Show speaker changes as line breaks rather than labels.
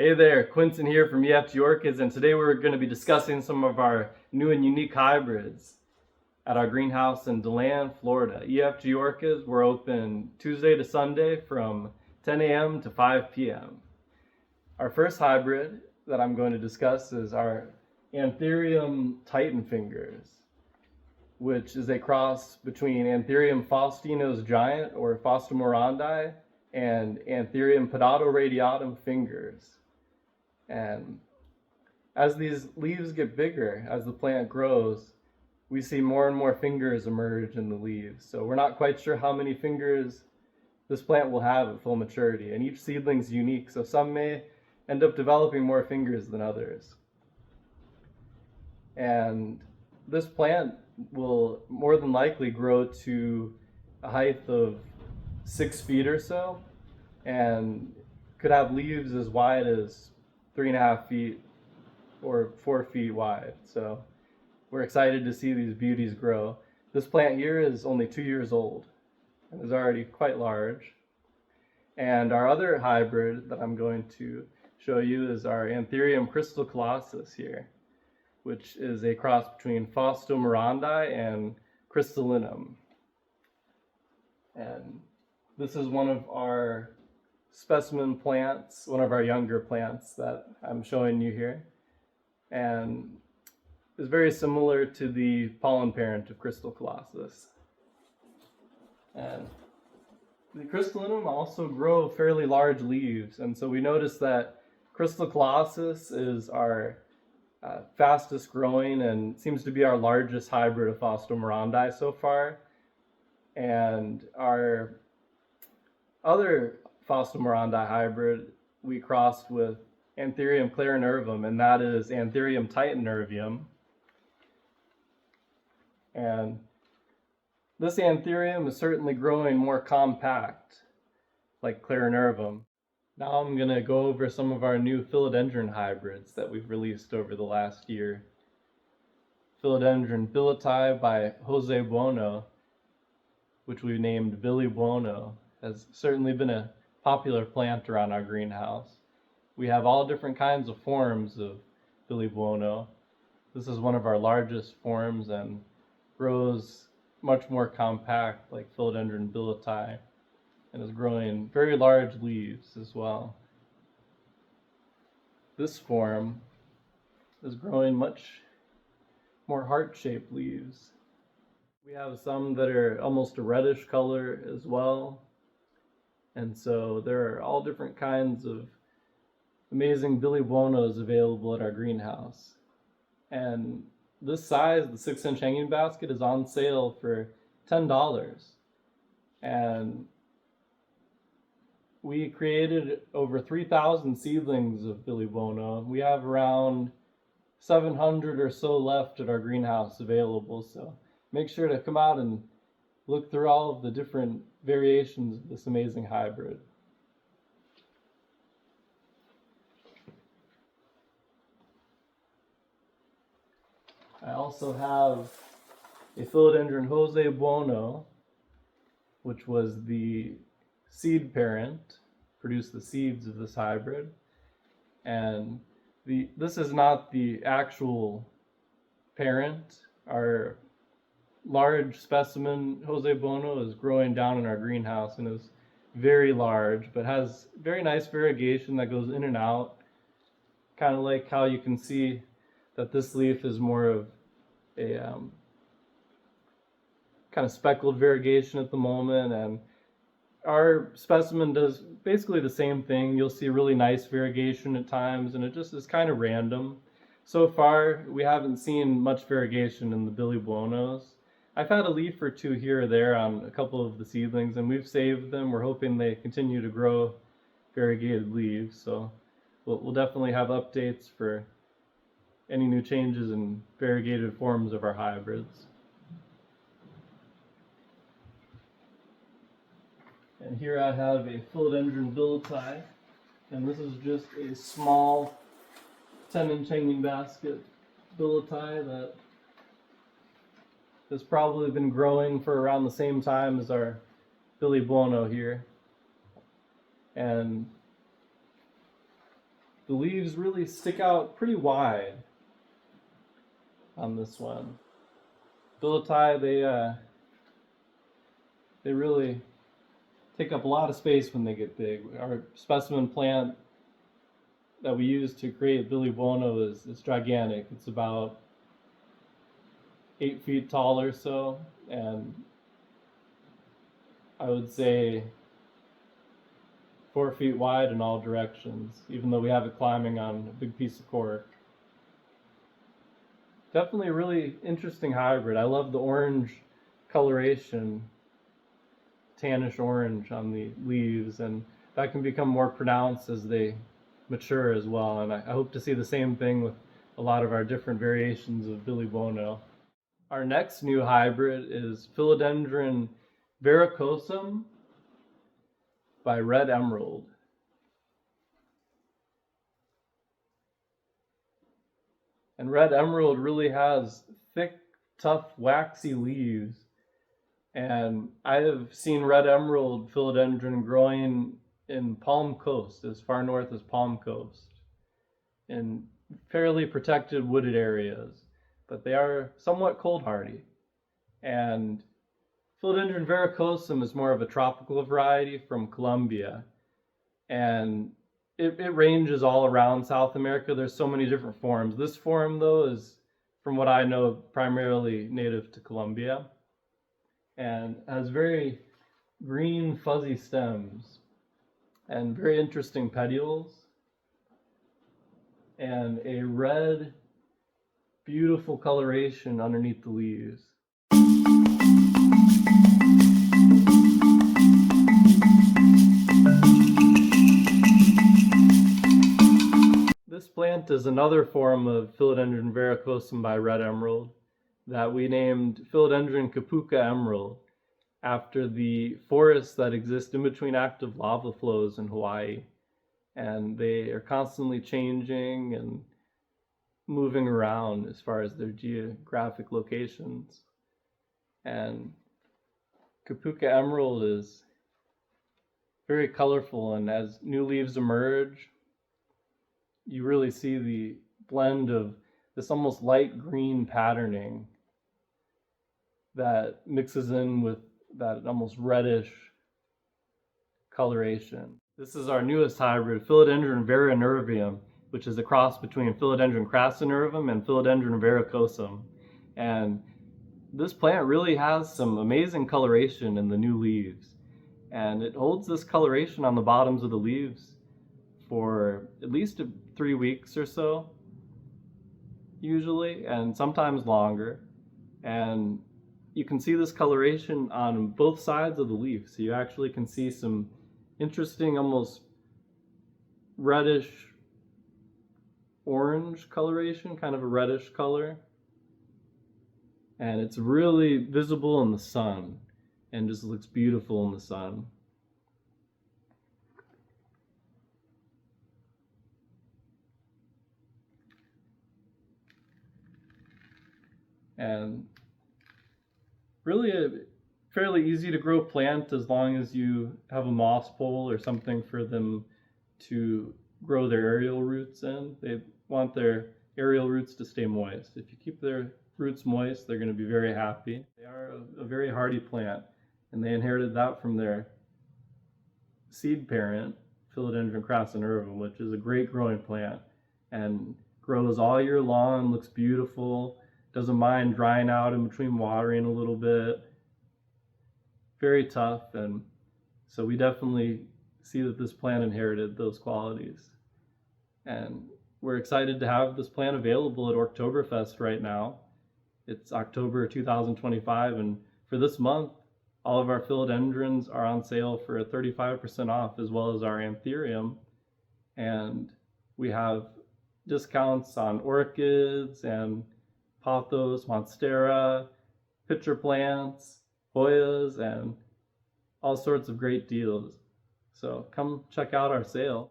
Hey there, Quinton here from E.F.G Orchids, and today we're going to be discussing some of our new and unique hybrids at our greenhouse in Deland, Florida. E.F.G Orchids, we're open Tuesday to Sunday from 10 a.m. to 5 p.m. Our first hybrid that I'm going to discuss is our Anthurium Titan Fingers, which is a cross between Anthurium faustino's giant or Faustomorandi and Anthurium podatoradiatum fingers. And as these leaves get bigger, as the plant grows, we see more and more fingers emerge in the leaves. So we're not quite sure how many fingers this plant will have at full maturity, and each seedling's unique, so some may end up developing more fingers than others. And this plant will more than likely grow to a height of 6 feet or so, and could have leaves as wide as 3.5 feet or 4 feet wide. So we're excited to see these beauties grow. This plant here is only 2 years old and is already quite large. And our other hybrid that I'm going to show you is our Anthurium crystal colossus here, which is a cross between Faustomorandi and Crystallinum. And this is one of our specimen plants, one of our younger plants that I'm showing you here, and is very similar to the pollen parent of Crystal Colossus. And the Crystallinum also grow fairly large leaves, and so we notice that Crystal Colossus is our fastest growing and seems to be our largest hybrid of Faustomorandi so far. And our other Faustomorandi hybrid we crossed with Anthurium clarinervium, and that is Anthurium titanervium. And this Anthurium is certainly growing more compact, like clarinervium. Now I'm going to go over some of our new philodendron hybrids that we've released over the last year. Philodendron billeti by Jose Buono, which we named Billy Buono, has certainly been a popular plant around our greenhouse. We have all different kinds of forms of Billy Buono. This is one of our largest forms and grows much more compact like Philodendron billeti, and is growing very large leaves as well. This form is growing much more heart-shaped leaves. We have some that are almost a reddish color as well. And so there are all different kinds of amazing Billy Buonos available at our greenhouse. And this size, the 6-inch hanging basket, is on sale for $10. And we created over 3,000 seedlings of Billy Buono. We have around 700 or so left at our greenhouse available, so make sure to come out and look through all of the different variations of this amazing hybrid. I also have a Philodendron Jose Buono, which was the seed parent, produced the seeds of this hybrid. And this is not the actual parent. Our large specimen Jose Buono is growing down in our greenhouse and is very large, but has very nice variegation that goes in and out, kind of like how you can see that this leaf is more of a kind of speckled variegation at the moment, and our specimen does basically the same thing. You'll see really nice variegation at times, and it just is kind of random. So far, we haven't seen much variegation in the Billy Buonos. I've had a leaf or two here or there on a couple of the seedlings, and we've saved them. We're hoping they continue to grow variegated leaves, so we'll definitely have updates for any new changes in variegated forms of our hybrids. And here I have a Philodendron billeti, and this is just a small 10-inch hanging basket billeti that has probably been growing for around the same time as our Billy Buono here. And the leaves really stick out pretty wide on this one. Veitchii, they really take up a lot of space when they get big. Our specimen plant that we use to create Billy Buono is gigantic. It's about 8 feet tall or so, and I would say 4 feet wide in all directions, even though we have it climbing on a big piece of cork. Definitely a really interesting hybrid. I love the orange coloration, tannish orange on the leaves, and that can become more pronounced as they mature as well. And I hope to see the same thing with a lot of our different variations of Billy Buono. Our next new hybrid is Philodendron Verrucosum by Red Emerald. And Red Emerald really has thick, tough, waxy leaves. And I have seen Red Emerald Philodendron growing in Palm Coast, as far north as Palm Coast, in fairly protected wooded areas. But they are somewhat cold hardy. And Philodendron verrucosum is more of a tropical variety from Colombia. And it ranges all around South America. There's so many different forms. This form, though, is, from what I know, primarily native to Colombia. And has very green, fuzzy stems. And very interesting petioles. And a red, beautiful coloration underneath the leaves. This plant is another form of Philodendron verrucosum by Red Emerald that we named Philodendron Kipuka Emerald after the forests that exist in between active lava flows in Hawaii. And they are constantly changing and moving around as far as their geographic locations. And Kipuka Emerald is very colorful, and as new leaves emerge, you really see the blend of this almost light green patterning that mixes in with that almost reddish coloration. This is our newest hybrid, Philodendron verru-nervium, which is a cross between Philodendron Crassinervium and Philodendron verrucosum. And this plant really has some amazing coloration in the new leaves. And it holds this coloration on the bottoms of the leaves for at least 3 weeks or so, usually, and sometimes longer. And you can see this coloration on both sides of the leaf. So you actually can see some interesting, almost reddish orange coloration, kind of a reddish color. And it's really visible in the sun and just looks beautiful in the sun. And really a fairly easy to grow plant as long as you have a moss pole or something for them to grow their aerial roots in. They want their aerial roots to stay moist. If you keep their roots moist, they're going to be very happy. They are a very hardy plant, and they inherited that from their seed parent, Philodendron Crassinervium, which is a great growing plant and grows all year long, looks beautiful, doesn't mind drying out in between watering a little bit. Very tough, and so we definitely see that this plant inherited those qualities. And we're excited to have this plant available at Orchtoberfest right now. It's October 2025, and for this month, all of our philodendrons are on sale for 35% off, as well as our Anthurium. And we have discounts on orchids and pothos, monstera, pitcher plants, Hoyas, and all sorts of great deals. So come check out our sale.